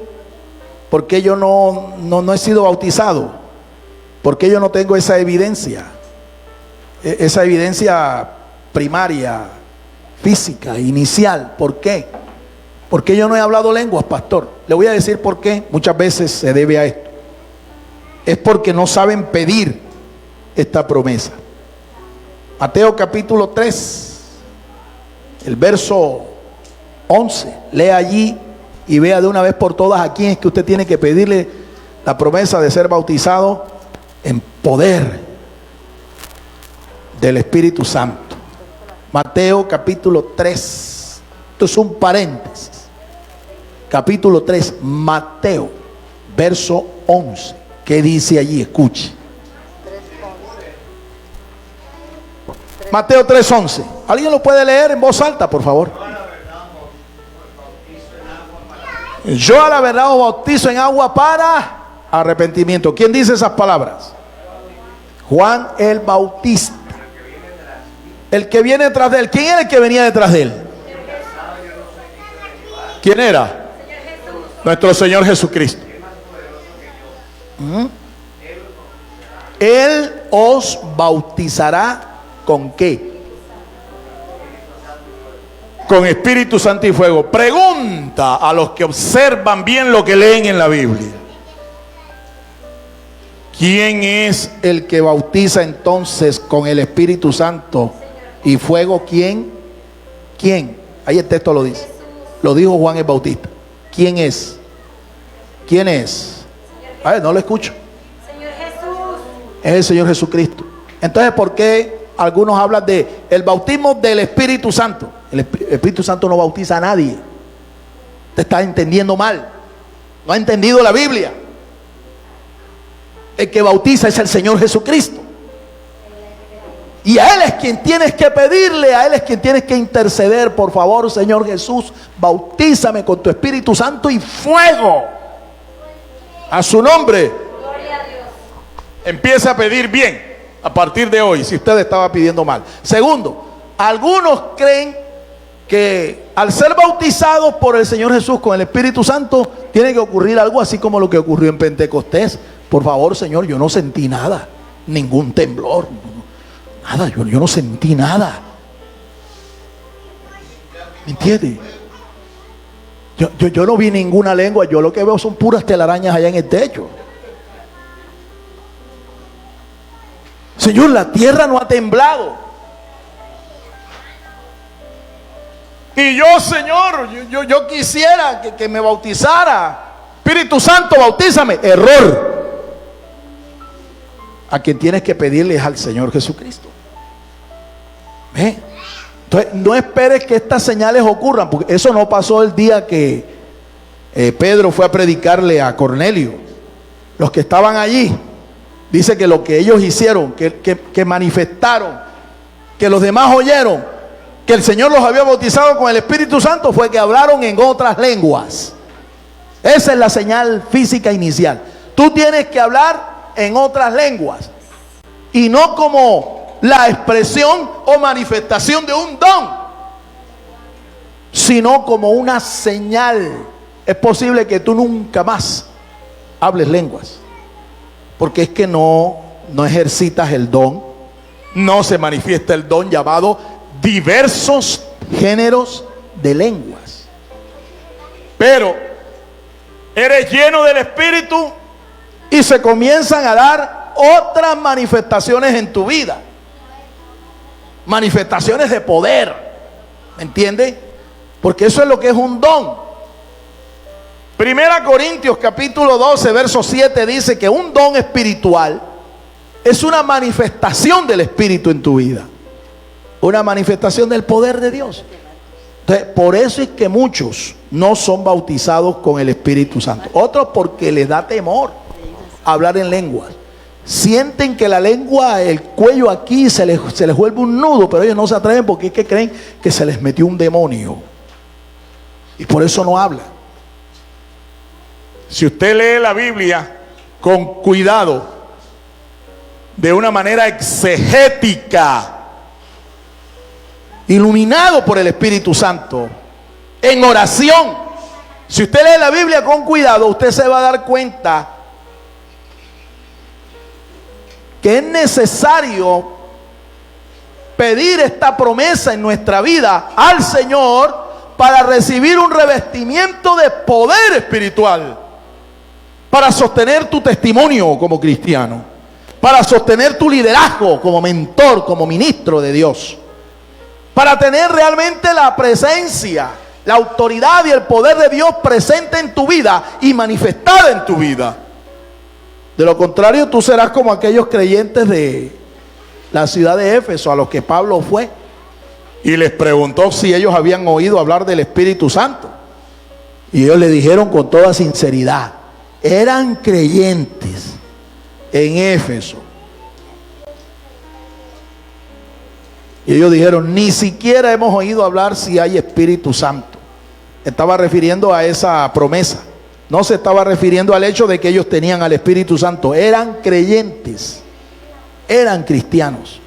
¿Por qué yo no he sido bautizado? ¿Por qué yo no tengo esa evidencia? Esa evidencia primaria, física, inicial. ¿Por qué? ¿Por qué yo no he hablado lenguas, pastor? Le voy a decir por qué. Muchas veces se debe a esto. Es porque no saben pedir esta promesa. Mateo capítulo 3, el verso 11. Lea allí y vea de una vez por todas a quién es que usted tiene que pedirle la promesa de ser bautizado en poder del Espíritu Santo. Mateo capítulo 3. Esto es un paréntesis. Capítulo 3, Mateo, verso 11. ¿Qué dice allí? Escuche. Mateo 3:11. ¿Alguien lo puede leer en voz alta, por favor? Yo a la verdad os bautizo en agua para arrepentimiento. ¿Quién dice esas palabras? Juan el Bautista. El que viene detrás de él. ¿Quién era el que venía detrás de él? ¿Quién era? Nuestro Señor Jesucristo. Él os bautizará ¿con qué? Con Espíritu Santo y fuego. Pregunta a los que observan bien lo que leen en la Biblia: ¿quién es el que bautiza entonces con el Espíritu Santo y fuego? ¿Quién? ¿Quién? Ahí el texto lo dice. Lo dijo Juan el Bautista. ¿Quién es? ¿Quién es? A ver, no lo escucho. Señor Jesús. Es el Señor Jesucristo. Entonces, ¿por qué algunos hablan de el bautismo del Espíritu Santo? El Espíritu Santo no bautiza a nadie. Te está entendiendo mal. No ha entendido la Biblia. El que bautiza es el Señor Jesucristo. Y a Él es quien tienes que pedirle, a Él es quien tienes que interceder. Por favor, Señor Jesús, bautízame con tu Espíritu Santo y fuego. A su nombre. Gloria a Dios. Empieza a pedir bien a partir de hoy, si usted estaba pidiendo mal. Segundo, algunos creen que al ser bautizados por el Señor Jesús con el Espíritu Santo, tiene que ocurrir algo así como lo que ocurrió en Pentecostés. Por favor, Señor, yo no sentí nada, ningún temblor, nada, yo no sentí nada. ¿Me entiende? Yo no vi ninguna lengua. Yo lo que veo son puras telarañas allá en el techo. Señor, la tierra no ha temblado. Y yo, Señor, yo quisiera que me bautizara. Espíritu Santo, bautízame. Error. A quien tienes que pedirle es al Señor Jesucristo. ¿Ve? Entonces, no esperes que estas señales ocurran, porque eso no pasó el día que Pedro fue a predicarle a Cornelio. Los que estaban allí, dice que lo que ellos hicieron, que manifestaron, que los demás oyeron, que el Señor los había bautizado con el Espíritu Santo, fue que hablaron en otras lenguas. Esa es la señal física inicial. Tú tienes que hablar en otras lenguas, y no como la expresión o manifestación de un don, sino como una señal. Es posible que tú nunca más hables lenguas, porque es que no ejercitas el don, no se manifiesta el don llamado diversos géneros de lenguas. Pero eres lleno del Espíritu y se comienzan a dar otras manifestaciones en tu vida. Manifestaciones de poder, ¿me entiende? Porque eso es lo que es un don. Primera Corintios capítulo 12 verso 7 dice que un don espiritual es una manifestación del Espíritu en tu vida, una manifestación del poder de Dios. Entonces, por eso es que muchos no son bautizados con el Espíritu Santo. Otros porque les da temor hablar en lenguas. Sienten que la lengua, el cuello aquí se les vuelve un nudo, pero ellos no se atreven porque es que creen que se les metió un demonio y por eso no hablan. Si usted lee la Biblia con cuidado, de una manera exegética, iluminado por el Espíritu Santo, en oración. Si usted lee la Biblia con cuidado, usted se va a dar cuenta que es necesario pedir esta promesa en nuestra vida al Señor para recibir un revestimiento de poder espiritual, para sostener tu testimonio como cristiano, para sostener tu liderazgo como mentor, como ministro de Dios, para tener realmente la presencia, la autoridad y el poder de Dios presente en tu vida y manifestada en tu vida. De lo contrario, tú serás como aquellos creyentes de la ciudad de Éfeso a los que Pablo fue y les preguntó si ellos habían oído hablar del Espíritu Santo. Y ellos le dijeron con toda sinceridad, eran creyentes en Éfeso. Y ellos dijeron, ni siquiera hemos oído hablar si hay Espíritu Santo. Estaba refiriendo a esa promesa. No se estaba refiriendo al hecho de que ellos tenían al Espíritu Santo. Eran creyentes, eran cristianos,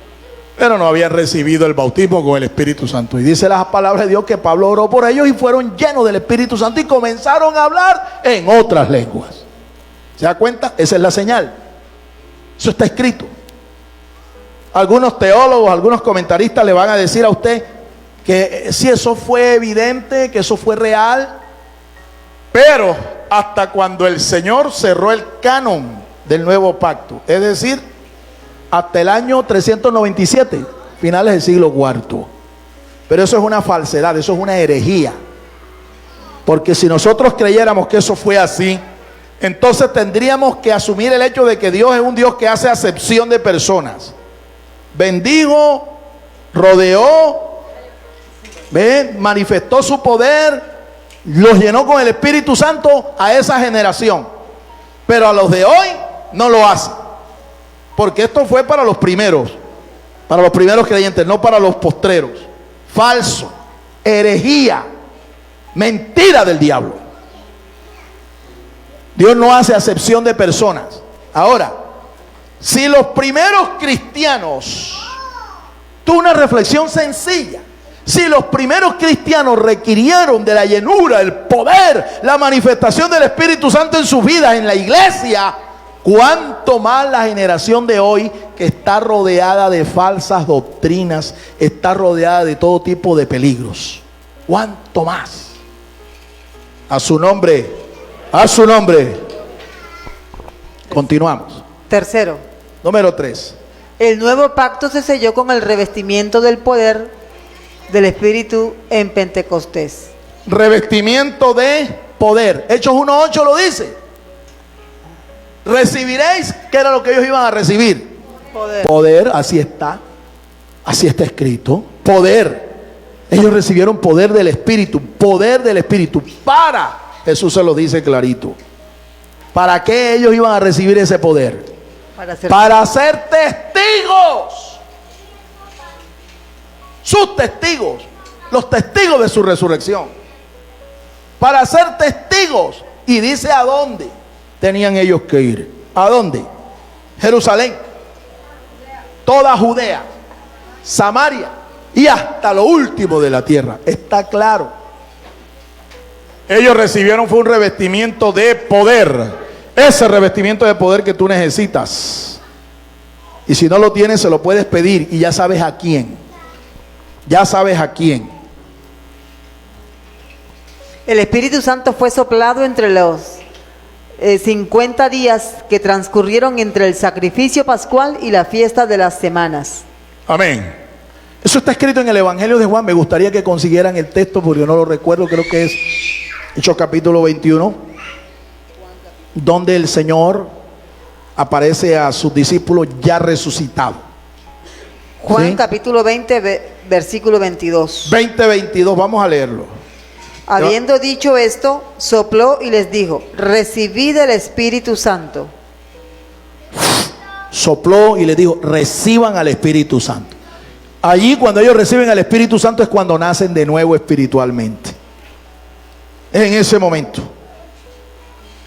pero no habían recibido el bautismo con el Espíritu Santo. Y dice las palabras de Dios que Pablo oró por ellos y fueron llenos del Espíritu Santo y comenzaron a hablar en otras lenguas. ¿Se da cuenta? Esa es la señal. Eso está escrito. Algunos teólogos, algunos comentaristas le van a decir a usted que si eso fue evidente, que eso fue real, pero hasta cuando el Señor cerró el canon del nuevo pacto, es decir, hasta el año 397, finales del siglo IV. Pero eso es una falsedad, eso es una herejía. Porque si nosotros creyéramos que eso fue así, entonces tendríamos que asumir el hecho de que Dios es un Dios que hace acepción de personas. Bendijo, rodeó, ¿ven? Manifestó su poder, los llenó con el Espíritu Santo a esa generación. Pero a los de hoy no lo hace. Porque esto fue para los primeros creyentes, no para los postreros. Falso, herejía, mentira del diablo. Dios no hace acepción de personas. Ahora, si los primeros cristianos, tú una reflexión sencilla, si los primeros cristianos requirieron de la llenura, el poder, la manifestación del Espíritu Santo en sus vidas, en la iglesia, cuánto más la generación de hoy, que está rodeada de falsas doctrinas, está rodeada de todo tipo de peligros. Cuánto más. A su nombre, a su nombre. Continuamos. Tercero. Número 3. El nuevo pacto se selló con el revestimiento del poder del Espíritu en Pentecostés. Revestimiento de poder. Hechos 1:8 lo dice. Recibiréis, ¿qué era lo que ellos iban a recibir? Poder. Poder, así está escrito. Poder. Ellos recibieron poder del Espíritu. Poder del Espíritu. Para, Jesús se lo dice clarito. ¿Para qué ellos iban a recibir ese poder? Para ser testigos. Sus testigos. Los testigos de su resurrección. Para ser testigos. Y dice a dónde tenían ellos que ir. ¿A dónde? Jerusalén, toda Judea, Samaria y hasta lo último de la tierra. Está claro. Ellos recibieron fue un revestimiento de poder. Ese revestimiento de poder que tú necesitas. Y si no lo tienes, se lo puedes pedir y ya sabes a quién. Ya sabes a quién. El Espíritu Santo fue soplado entre los 50 días que transcurrieron entre el sacrificio pascual y la fiesta de las semanas. Amén. Eso está escrito en el Evangelio de Juan. Me gustaría que consiguieran el texto porque no lo recuerdo. Creo que es Hechos capítulo 21, donde el Señor aparece a sus discípulos ya resucitados. Juan ¿Sí? capítulo 20, versículo 22. 20-22, vamos a leerlo. Habiendo dicho esto, sopló y les dijo: recibid el Espíritu Santo. Sopló y les dijo: reciban al Espíritu Santo. Allí, cuando ellos reciben al Espíritu Santo, es cuando nacen de nuevo espiritualmente. Es en ese momento.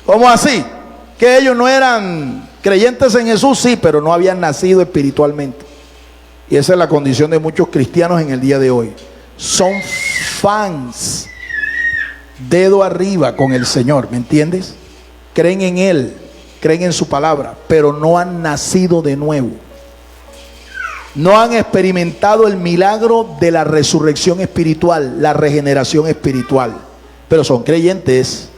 ¿Cómo así? Que ellos no eran Creyentes en Jesús, sí, pero no habían nacido espiritualmente. Y esa es la condición de muchos cristianos en el día de hoy. Son fans, dedo arriba con el Señor, ¿me entiendes? Creen en Él, creen en su palabra, pero no han nacido de nuevo. No han experimentado el milagro de la resurrección espiritual, la regeneración espiritual, pero son creyentes.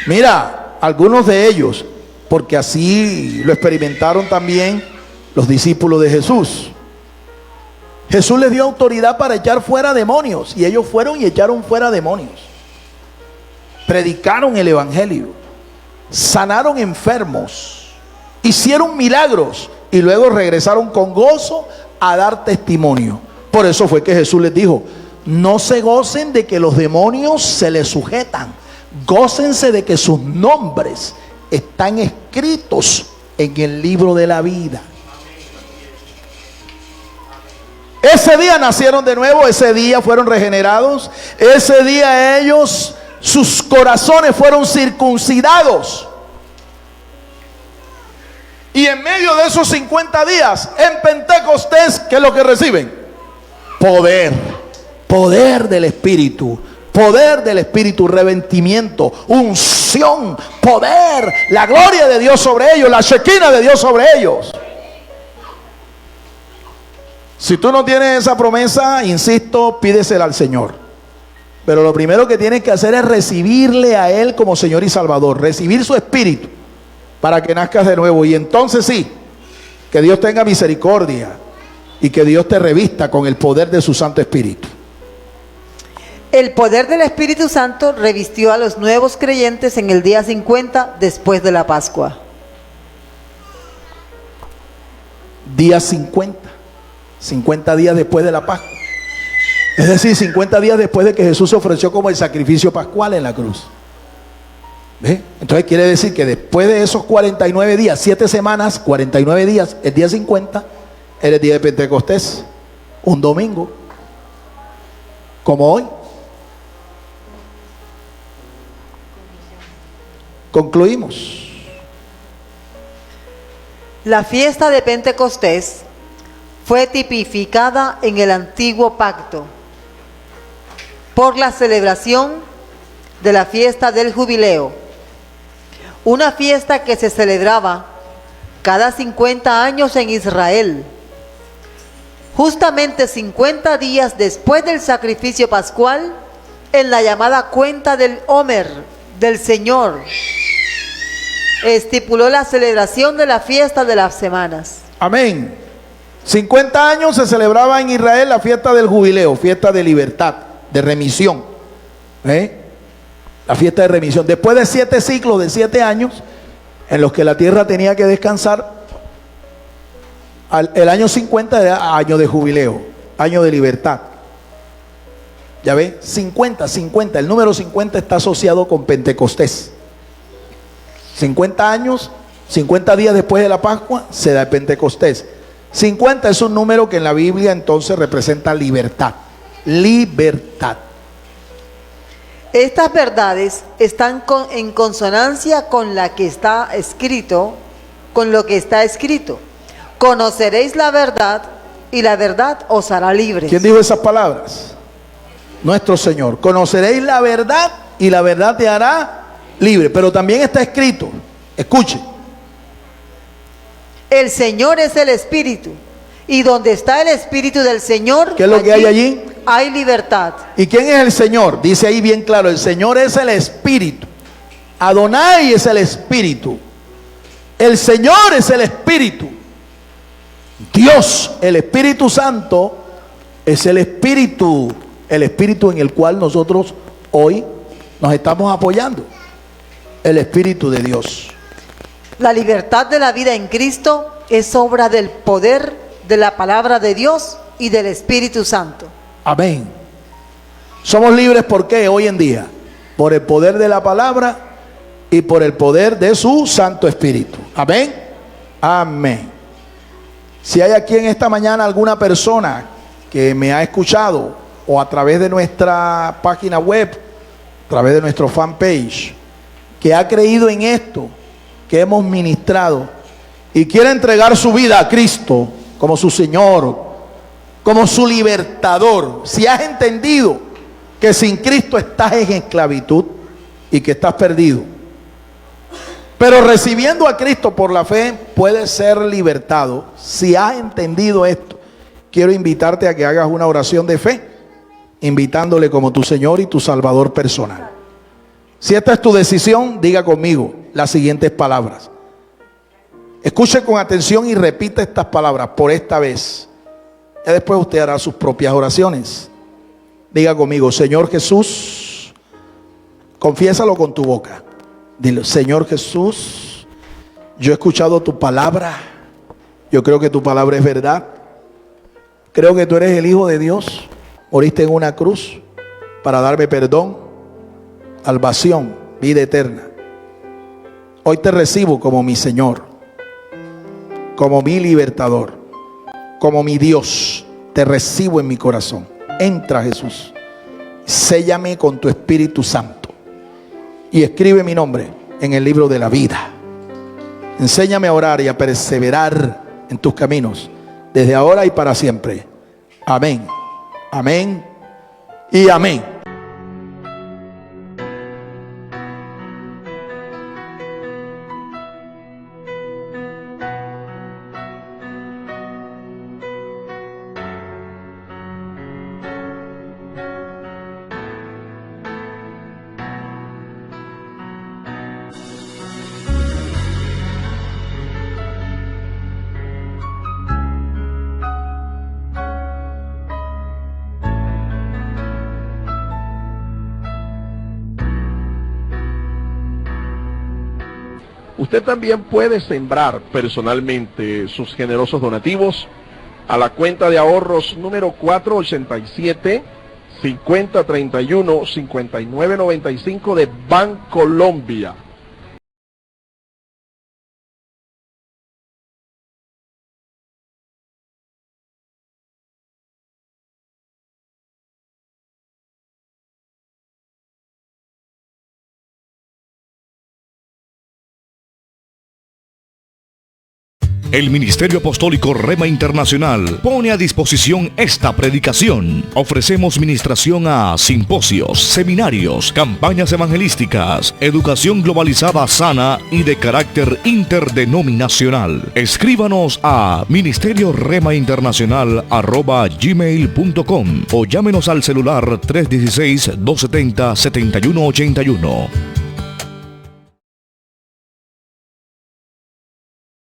Mira, algunos de ellos, porque así lo experimentaron también los discípulos de Jesús. Jesús les dio autoridad para echar fuera demonios, y ellos fueron y echaron fuera demonios. Predicaron el evangelio, sanaron enfermos, hicieron milagros, y luego regresaron con gozo a dar testimonio. Por eso fue que Jesús les dijo: no se gocen de que los demonios se les sujetan, gócense de que sus nombres están escritos en el libro de la vida. Ese día nacieron de nuevo, ese día fueron regenerados, ese día ellos, sus corazones fueron circuncidados. Y en medio de esos 50 días, en Pentecostés, ¿qué es lo que reciben? Poder, poder del Espíritu. Poder del Espíritu, revestimiento, unción, poder, la gloria de Dios sobre ellos, la Shekinah de Dios sobre ellos. Si tú no tienes esa promesa, insisto, pídesela al Señor. Pero lo primero que tienes que hacer es recibirle a Él como Señor y Salvador, recibir su Espíritu para que nazcas de nuevo. Y entonces sí, que Dios tenga misericordia y que Dios te revista con el poder de su Santo Espíritu. El poder del Espíritu Santo revistió a los nuevos creyentes en el día 50 después de la Pascua. Día 50, 50 días después de la Pascua. Es decir, 50 días después de que Jesús se ofreció como el sacrificio pascual en la cruz. ¿Ve? Entonces quiere decir que después de esos 49 días, 7 semanas, 49 días, el día 50, era el día de Pentecostés, un domingo, como hoy. Concluimos. La fiesta de Pentecostés fue tipificada en el antiguo pacto por la celebración de la fiesta del jubileo, una fiesta que se celebraba cada 50 años en Israel, justamente 50 días después del sacrificio pascual, en la llamada cuenta del Omer del Señor. Estipuló la celebración de la fiesta de las semanas. Amén. 50 años se celebraba en Israel la fiesta del jubileo, fiesta de libertad, de remisión. La fiesta de remisión. Después de 7 ciclos de 7 años, en los que la tierra tenía que descansar, el año 50 era año de jubileo, año de libertad. Ya ve, 50, el número 50 está asociado con Pentecostés. 50 años, 50 días después de la Pascua, se da el Pentecostés. 50 es un número que en la Biblia entonces representa libertad. Libertad. Estas verdades están en consonancia con la que está escrito, con lo que está escrito. Conoceréis la verdad y la verdad os hará libres. ¿Quién dijo esas palabras? Nuestro Señor. Conoceréis la verdad y la verdad te hará libre. Pero también está escrito, escuche: el Señor es el Espíritu, y donde está el Espíritu del Señor, ¿qué es lo que hay allí? Hay libertad. ¿Y quién es el Señor? Dice ahí bien claro, el Señor es el Espíritu. Adonai es el Espíritu. El Señor es el Espíritu. Dios, el Espíritu Santo, es el Espíritu en el cual nosotros hoy nos estamos apoyando. El Espíritu de Dios. La libertad de la vida en Cristo es obra del poder de la palabra de Dios y del Espíritu Santo. Amén. Somos libres, ¿por qué? Hoy en día, por el poder de la palabra y por el poder de su Santo Espíritu. Amén. Amén. Si hay aquí en esta mañana alguna persona que me ha escuchado o a través de nuestra página web, a través de nuestro fanpage, que ha creído en esto, que hemos ministrado y quiere entregar su vida a Cristo como su Señor, como su libertador, si has entendido que sin Cristo estás en esclavitud y que estás perdido, pero recibiendo a Cristo por la fe puedes ser libertado, si has entendido esto, quiero invitarte a que hagas una oración de fe, invitándole como tu Señor y tu Salvador personal. Si esta es tu decisión, diga conmigo las siguientes palabras. Escuche con atención y repita estas palabras por esta vez. Ya después usted hará sus propias oraciones. Diga conmigo: Señor Jesús, confiésalo con tu boca. Dile: Señor Jesús, yo he escuchado tu palabra. Yo creo que tu palabra es verdad. Creo que tú eres el Hijo de Dios. Moriste en una cruz para darme perdón, salvación, vida eterna. Hoy te recibo como mi Señor, como mi libertador, como mi Dios. Te recibo en mi corazón. Entra, Jesús, séllame con tu Espíritu Santo y escribe mi nombre en el libro de la vida. Enséñame a orar y a perseverar en tus caminos desde ahora y para siempre. Amén, amén y amén. Usted también puede sembrar personalmente sus generosos donativos a la cuenta de ahorros número 487-5031-5995 de Bancolombia. El Ministerio Apostólico Rema Internacional pone a disposición esta predicación. Ofrecemos ministración a simposios, seminarios, campañas evangelísticas, educación globalizada sana y de carácter interdenominacional. Escríbanos a ministerio-rema-internacional@gmail.com o llámenos al celular 316-270-7181.